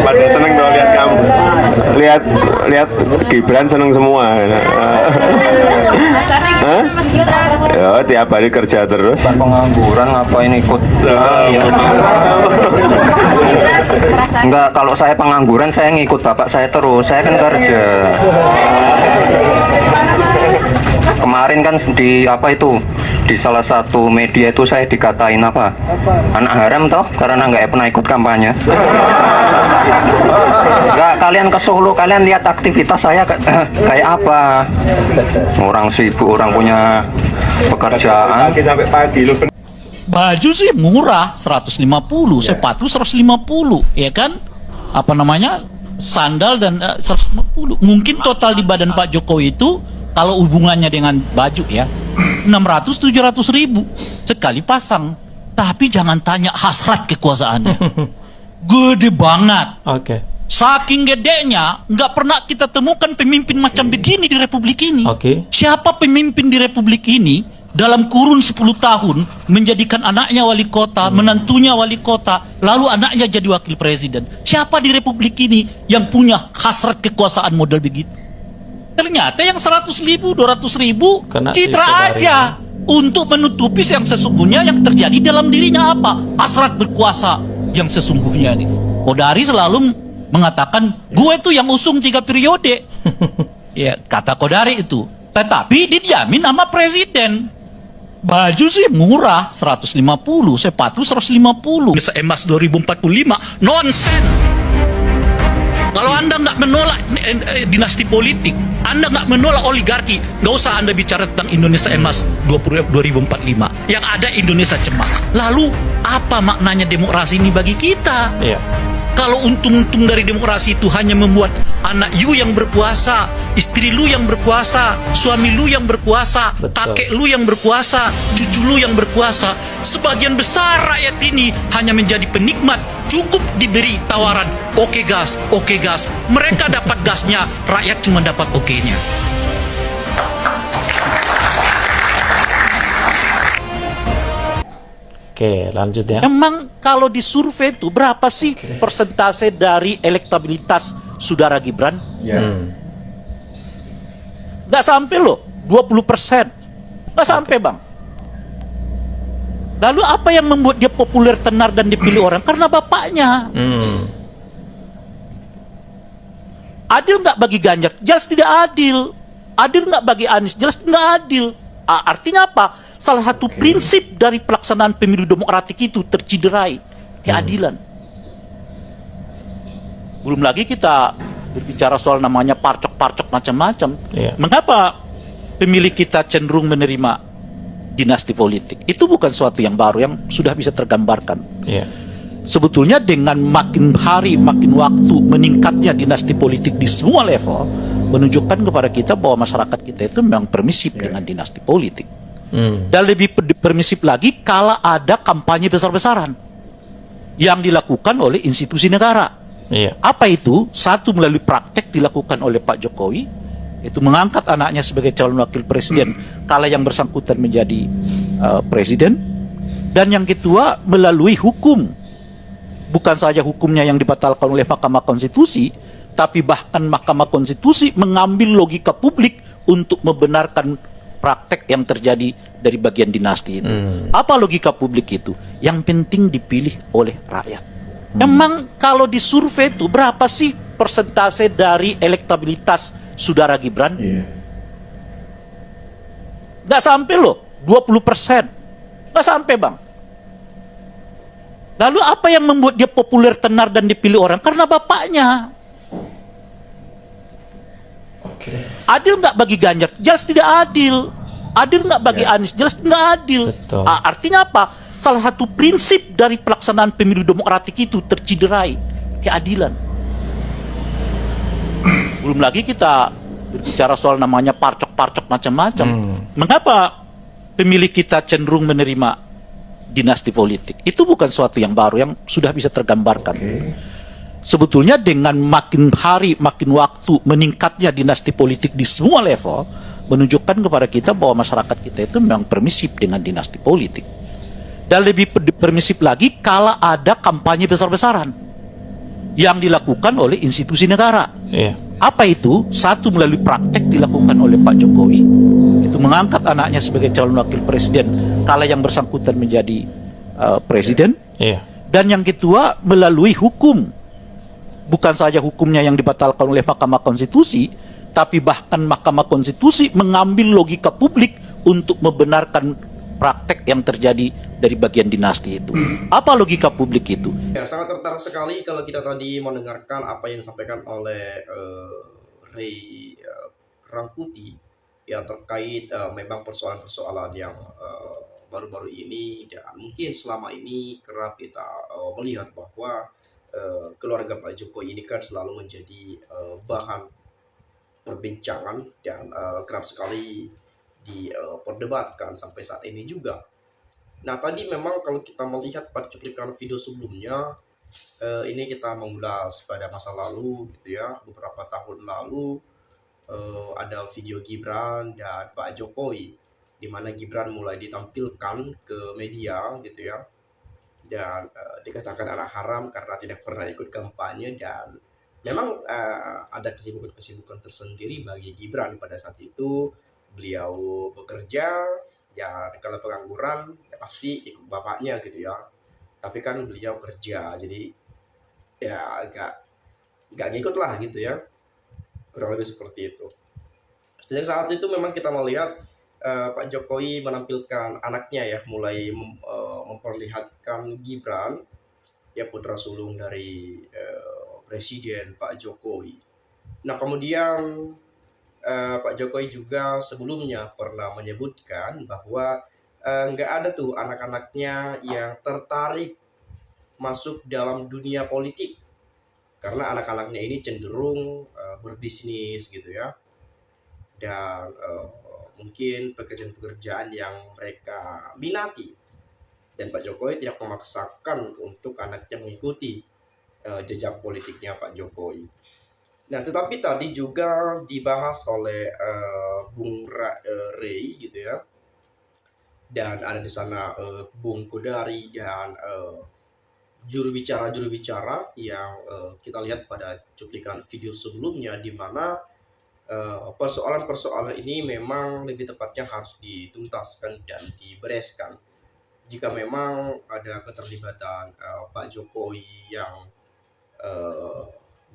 Pada seneng tuh lihat kamu. Lihat Gibran seneng semua. Hah? Ya, tiap hari kerja terus. Pengangguran ngapain ikut? Ya. Enggak, kalau saya pengangguran saya ngikut bapak saya terus. Saya kan kerja. Kemarin kan di apa itu, di salah satu media itu saya dikatain apa, anak haram toh karena nggak pernah ikut kampanye. Nggak, kalian ke Solo kalian lihat aktivitas saya kayak apa, orang sibuk, orang punya pekerjaan. Sampai pagi lu. Baju sih murah 150, sepatu 150, ya kan? Apa namanya? Sandal dan 150. Mungkin total di badan Pak Jokowi itu kalau hubungannya dengan baju ya 600-700 ribu sekali pasang. Tapi jangan tanya hasrat kekuasaannya. Gede banget. Oke. Saking gedenya nggak pernah kita temukan pemimpin macam begini di Republik ini. Oke. Siapa pemimpin di Republik ini dalam kurun 10 tahun menjadikan anaknya wali kota, menantunya wali kota, lalu anaknya jadi wakil presiden? Siapa di Republik ini yang punya hasrat kekuasaan model begitu? Ternyata yang 100 ribu, 200 ribu Kena citra aja untuk menutupi yang sesungguhnya yang terjadi dalam dirinya apa? Hasrat berkuasa yang sesungguhnya nih. Kodari selalu mengatakan gue tuh yang usung 3 periode. Ya, kata Kodari itu. Tetapi didiamin sama presiden. Baju sih murah 150, sepatu 150. Bisa emas 2045, nonsen. Kalau Anda nggak menolak dinasti politik, Anda nggak menolak oligarki, nggak usah Anda bicara tentang Indonesia emas 2045. Yang ada Indonesia cemas. Lalu apa maknanya demokrasi ini bagi kita? Iya. Kalau untung-untung dari demokrasi itu hanya membuat anak you yang berkuasa, istri lu yang berkuasa, suami lu yang berkuasa, Betul. kakek lu yang berkuasa, cucu lu yang berkuasa, sebagian besar rakyat ini hanya menjadi penikmat, cukup diberi tawaran, oke gas, mereka dapat gasnya, rakyat cuma dapat oke-nya. Oke, lanjut ya. Emang kalau di survei itu berapa sih persentase dari elektabilitas saudara Gibran? Nggak sampai loh, 20%. Nggak sampai bang. Lalu apa yang membuat dia populer, tenar, dan dipilih orang? Karena bapaknya. Adil nggak bagi Ganjar? Jelas tidak adil. Adil nggak bagi Anies? Jelas nggak adil. Artinya apa? Salah satu prinsip dari pelaksanaan pemilu demokratik itu terciderai, keadilan. Belum lagi kita berbicara soal namanya parcok-parcok macam-macam. Iya. Mengapa pemilih kita cenderung menerima dinasti politik? Itu bukan suatu yang baru, yang sudah bisa tergambarkan. Iya. Sebetulnya dengan makin hari, makin waktu meningkatnya dinasti politik di semua level, menunjukkan kepada kita bahwa masyarakat kita itu memang permisif dengan dinasti politik. Dan lebih permisif lagi kala ada kampanye besar-besaran yang dilakukan oleh institusi negara. Iya. Apa itu? Satu, melalui praktek dilakukan oleh Pak Jokowi, itu mengangkat anaknya sebagai calon wakil presiden kala yang bersangkutan menjadi presiden. Dan yang kedua, melalui hukum. Bukan saja hukumnya yang dibatalkan oleh Mahkamah Konstitusi, tapi bahkan Mahkamah Konstitusi mengambil logika publik untuk membenarkan praktek yang terjadi dari bagian dinasti itu. Apa logika publik itu? Yang penting dipilih oleh rakyat. Emang kalau di survei itu berapa sih persentase dari elektabilitas saudara Gibran? Nggak sampai loh, 20%. Nggak sampai bang. Lalu apa yang membuat dia populer, tenar, dan dipilih orang? Karena bapaknya. Adil nggak bagi Ganjar? Jelas tidak adil. Adil nggak bagi Anies? Jelas nggak adil. Betul. Artinya apa? Salah satu prinsip dari pelaksanaan pemilu demokratik itu terciderai, keadilan. Belum lagi kita berbicara soal namanya parcok-parcok macam-macam. Mengapa pemilih kita cenderung menerima dinasti politik? Itu bukan suatu yang baru, yang sudah bisa tergambarkan. Sebetulnya dengan makin hari, makin waktu meningkatnya dinasti politik di semua level, menunjukkan kepada kita bahwa masyarakat kita itu memang permisif dengan dinasti politik. Dan lebih permisif lagi kala ada kampanye besar-besaran yang dilakukan oleh institusi negara. Iya. Apa itu? Satu, melalui praktek dilakukan oleh Pak Jokowi, itu mengangkat anaknya sebagai calon wakil presiden kala yang bersangkutan menjadi presiden. Iya. Dan yang kedua, melalui hukum. Bukan saja hukumnya yang dibatalkan oleh Mahkamah Konstitusi, tapi bahkan Mahkamah Konstitusi mengambil logika publik untuk membenarkan praktek yang terjadi dari bagian dinasti itu. Apa logika publik itu? Ya, sangat tertarik sekali kalau kita tadi mendengarkan apa yang disampaikan oleh Ray Rangkuti yang terkait memang persoalan-persoalan yang baru-baru ini, dan mungkin selama ini kerap kita melihat bahwa keluarga Pak Jokowi ini kan selalu menjadi bahan perbincangan dan kerap sekali diperdebatkan sampai saat ini juga. Nah, tadi memang kalau kita melihat pada cuplikan video sebelumnya, ini kita mengulas pada masa lalu gitu ya, beberapa tahun lalu ada video Gibran dan Pak Jokowi, di mana Gibran mulai ditampilkan ke media gitu ya, dan dikatakan anak haram karena tidak pernah ikut kampanye, dan memang ada kesibukan-kesibukan tersendiri bagi Gibran pada saat itu. Beliau bekerja, ya kalau pengangguran ya pasti ikut bapaknya gitu ya. Tapi kan beliau kerja, jadi ya nggak ngikut lah gitu ya. Kurang lebih seperti itu. Sejak saat itu memang kita melihat Pak Jokowi menampilkan anaknya ya, mulai memperlihatkan Gibran, ya putra sulung dari Presiden Pak Jokowi. Nah, kemudian Pak Jokowi juga sebelumnya pernah menyebutkan bahwa nggak ada tuh anak-anaknya yang tertarik masuk dalam dunia politik, karena anak-anaknya ini cenderung berbisnis gitu ya, dan mungkin pekerjaan-pekerjaan yang mereka minati, dan Pak Jokowi tidak memaksakan untuk anaknya mengikuti jejak politiknya Pak Jokowi. Nah, tetapi tadi juga dibahas oleh Bung Ray gitu ya, dan ada di sana Bung Kodari dan juru bicara yang kita lihat pada cuplikan video sebelumnya, di mana persoalan-persoalan ini memang lebih tepatnya harus dituntaskan dan dibereskan. Jika memang ada keterlibatan Pak Jokowi yang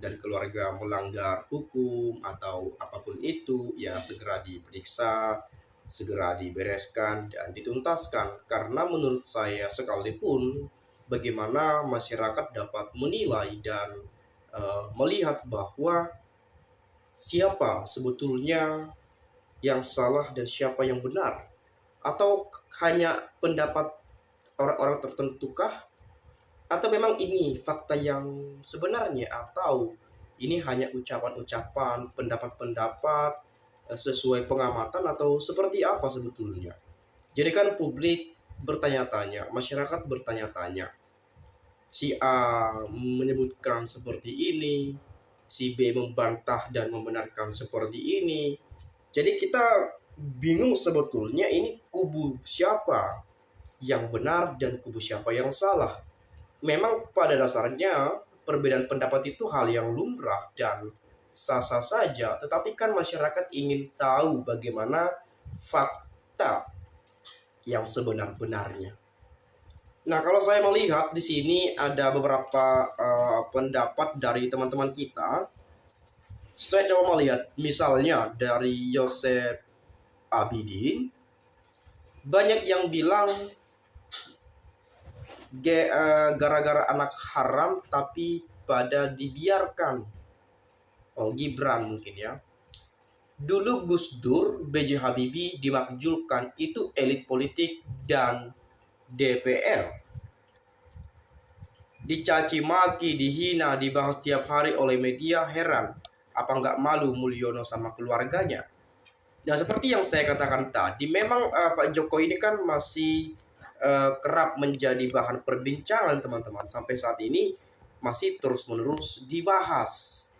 dan keluarga melanggar hukum atau apapun itu, ya segera diperiksa, segera dibereskan dan dituntaskan. Karena menurut saya, sekalipun bagaimana masyarakat dapat menilai dan melihat bahwa siapa sebetulnya yang salah dan siapa yang benar, atau hanya pendapat orang-orang tertentukah, atau memang ini fakta yang sebenarnya, atau ini hanya ucapan-ucapan, pendapat-pendapat sesuai pengamatan, atau seperti apa sebetulnya. Jadi kan publik bertanya-tanya, masyarakat bertanya-tanya. Si A menyebutkan seperti ini, si B membantah dan membenarkan seperti ini. Jadi kita bingung sebetulnya ini kubu siapa yang benar dan kubu siapa yang salah. Memang pada dasarnya perbedaan pendapat itu hal yang lumrah dan sah-sah saja, tetapi kan masyarakat ingin tahu bagaimana fakta yang sebenar-benarnya. Nah, kalau saya melihat di sini ada beberapa pendapat dari teman-teman kita. Saya coba melihat misalnya dari Yosef Abidin, banyak yang bilang gara-gara anak haram tapi pada dibiarkan. Oh, Gibran mungkin ya. Dulu Gus Dur, B.J. Habibie dimakjulkan, itu elit politik dan DPR. Dicaci maki, dihina, dibahas tiap hari oleh media, heran. Apa nggak malu Mulyono sama keluarganya? Nah, seperti yang saya katakan tadi, memang Pak Jokowi ini kan masih kerap menjadi bahan perbincangan teman-teman. Sampai saat ini masih terus-menerus dibahas.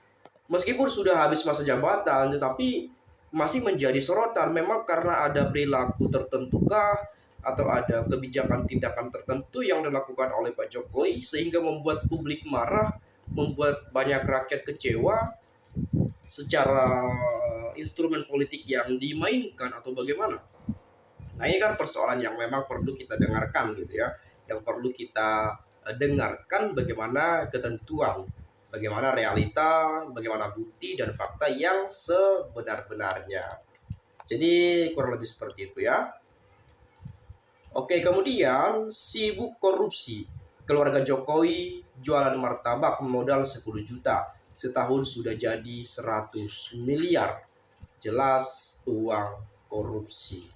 Meskipun sudah habis masa jabatan, tetapi masih menjadi sorotan. Memang karena ada perilaku tertentukah, atau ada kebijakan tindakan tertentu yang dilakukan oleh Pak Jokowi sehingga membuat publik marah, membuat banyak rakyat kecewa secara instrumen politik yang dimainkan atau bagaimana? Nah, ini kan persoalan yang memang perlu kita dengarkan gitu ya, yang perlu kita dengarkan bagaimana ketentuan, bagaimana realita, bagaimana bukti dan fakta yang sebenar-benarnya. Jadi kurang lebih seperti itu ya. Oke, kemudian sibuk korupsi. Keluarga Jokowi jualan martabak modal 10 juta. Setahun sudah jadi 100 miliar. Jelas uang korupsi.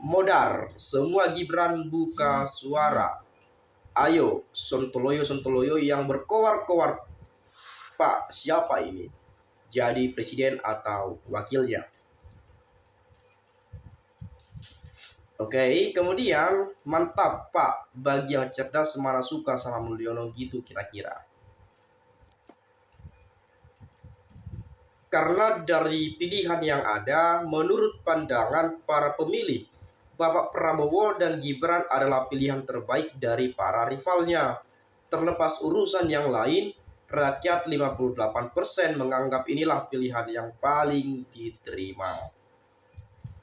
Modar, semua Gibran buka suara. Ayo, sontoloyo-sontoloyo yang berkoar-koar. Pak, siapa ini? Jadi presiden atau wakilnya? Oke, kemudian mantap Pak, bagi yang cerdas mana suka sama Mulyono gitu kira-kira. Karena dari pilihan yang ada, menurut pandangan para pemilih, Bapak Prabowo dan Gibran adalah pilihan terbaik dari para rivalnya. Terlepas urusan yang lain, rakyat 58% menganggap inilah pilihan yang paling diterima.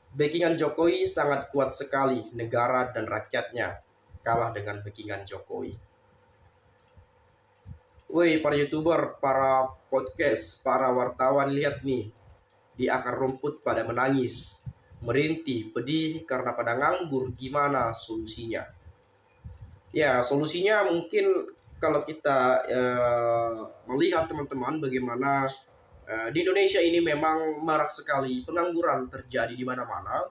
Backingan Jokowi sangat kuat sekali, negara dan rakyatnya kalah dengan backingan Jokowi. Woi, para YouTuber, para podcast, para wartawan, lihat nih. Di akar rumput pada menangis, merintih, pedih karena pada nganggur. Gimana solusinya? Ya, solusinya mungkin kalau kita melihat teman-teman bagaimana di Indonesia ini memang marak sekali pengangguran terjadi di mana-mana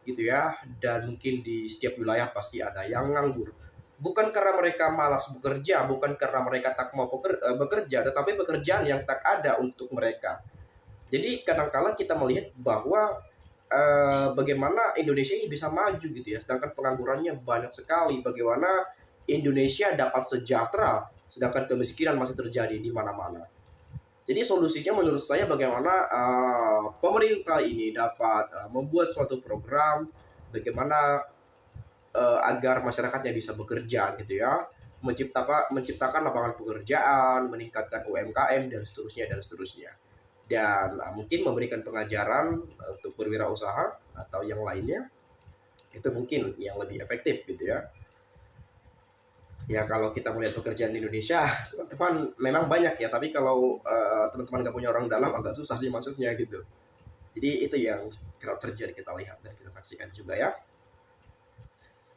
gitu ya, dan mungkin di setiap wilayah pasti ada yang nganggur. Bukan karena mereka malas bekerja, bukan karena mereka tak mau bekerja, tetapi pekerjaan yang tak ada untuk mereka. Jadi kadang-kala kita melihat bahwa bagaimana Indonesia ini bisa maju gitu ya, sedangkan penganggurannya banyak sekali. Bagaimana Indonesia dapat sejahtera, sedangkan kemiskinan masih terjadi di mana-mana. Jadi solusinya menurut saya bagaimana pemerintah ini dapat membuat suatu program bagaimana agar masyarakatnya bisa bekerja gitu ya, menciptakan lapangan pekerjaan, meningkatkan UMKM dan seterusnya dan seterusnya. Dan mungkin memberikan pengajaran untuk berwirausaha atau yang lainnya, itu mungkin yang lebih efektif gitu ya. Ya kalau kita melihat pekerjaan di Indonesia, teman-teman memang banyak ya, tapi kalau teman-teman nggak punya orang dalam agak susah sih maksudnya gitu. Jadi itu yang kerap terjadi, kita lihat dan kita saksikan juga ya.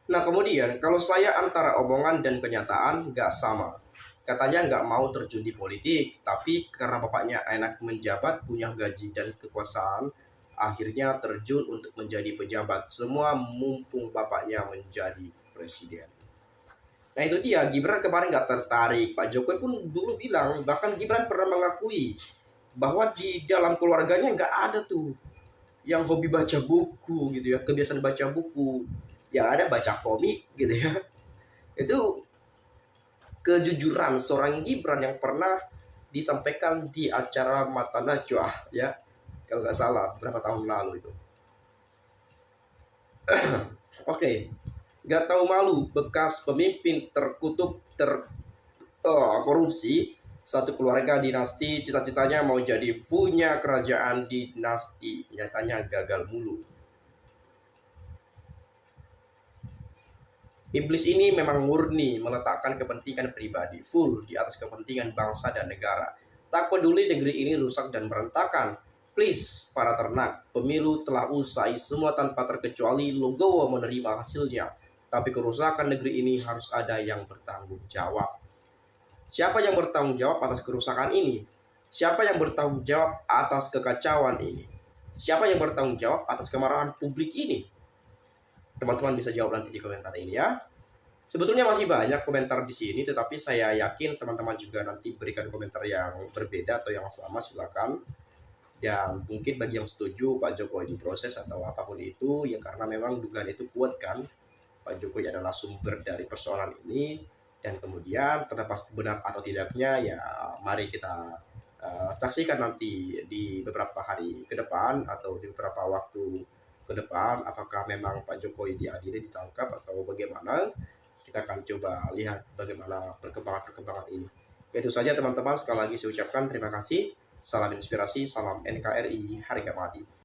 Nah kemudian kalau saya antara omongan dan kenyataan nggak sama. Katanya nggak mau terjun di politik, tapi karena bapaknya enak menjabat, punya gaji dan kekuasaan, akhirnya terjun untuk menjadi pejabat. Semua mumpung bapaknya menjadi presiden. Nah itu dia, Gibran kemarin nggak tertarik. Pak Jokowi pun dulu bilang, bahkan Gibran pernah mengakui bahwa di dalam keluarganya nggak ada tuh yang hobi baca buku gitu ya, kebiasaan baca buku. Yang ada baca komik gitu ya. Itu kejujuran seorang Gibran yang pernah disampaikan di acara Mata Najwa ya, kalau nggak salah berapa tahun lalu itu. Oke. Gak tahu malu, bekas pemimpin terkutuk korupsi, satu keluarga dinasti cita-citanya mau jadi punya kerajaan dinasti, nyatanya gagal mulu. Iblis ini memang murni meletakkan kepentingan pribadi full di atas kepentingan bangsa dan negara. Tak peduli negeri ini rusak dan berantakan. Please, para ternak, pemilu telah usai semua tanpa terkecuali Legowo menerima hasilnya. Tapi kerusakan negeri ini harus ada yang bertanggung jawab. Siapa yang bertanggung jawab atas kerusakan ini? Siapa yang bertanggung jawab atas kekacauan ini? Siapa yang bertanggung jawab atas kemarahan publik ini? Teman-teman bisa jawab nanti di komentar ini ya. Sebetulnya masih banyak komentar di sini, tetapi saya yakin teman-teman juga nanti berikan komentar yang berbeda atau yang sama, silakan. Dan mungkin bagi yang setuju Pak Jokowi diproses atau apapun itu, ya karena memang dugaan itu kuat kan. Pak Jokowi adalah sumber dari persoalan ini, dan kemudian terlepas benar atau tidaknya ya mari kita saksikan nanti di beberapa hari ke depan atau di beberapa waktu ke depan, apakah memang Pak Jokowi diadili, ditangkap, atau bagaimana. Kita akan coba lihat bagaimana perkembangan-perkembangan ini. Itu saja teman-teman, sekali lagi saya ucapkan terima kasih. Salam inspirasi, salam NKRI, harga mati.